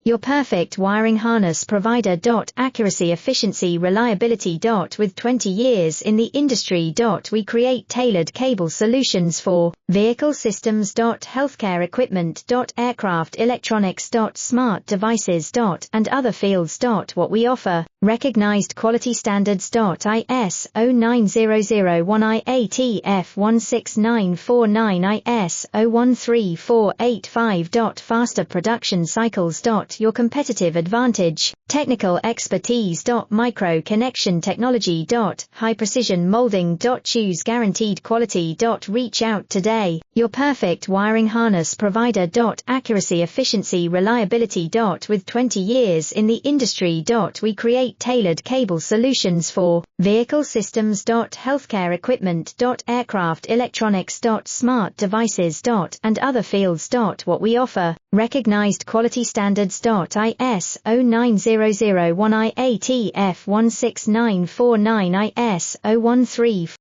your perfect wiring harness provider. Accuracy, efficiency, reliability. With 20 years in the industry. We create tailored cable solutions for vehicle systems. Healthcare equipment. Aircraft electronics. Smart devices. And other fields. What we offer, recognized quality standards. ISO 9001 IATF 16949 ISO 13485. Faster production cycles. Your competitive advantage, technical expertise. Micro connection technology. High precision molding. Choose guaranteed quality. Reach out today, your perfect wiring harness provider. Accuracy, efficiency, reliability. With 20 years in the industry. We create tailored cable solutions for vehicle systems. Healthcare equipment. Aircraft electronics. Smart devices. And other fields. What we offer, recognized quality standards. ISO 9001 IATF 16949 ISO 13485.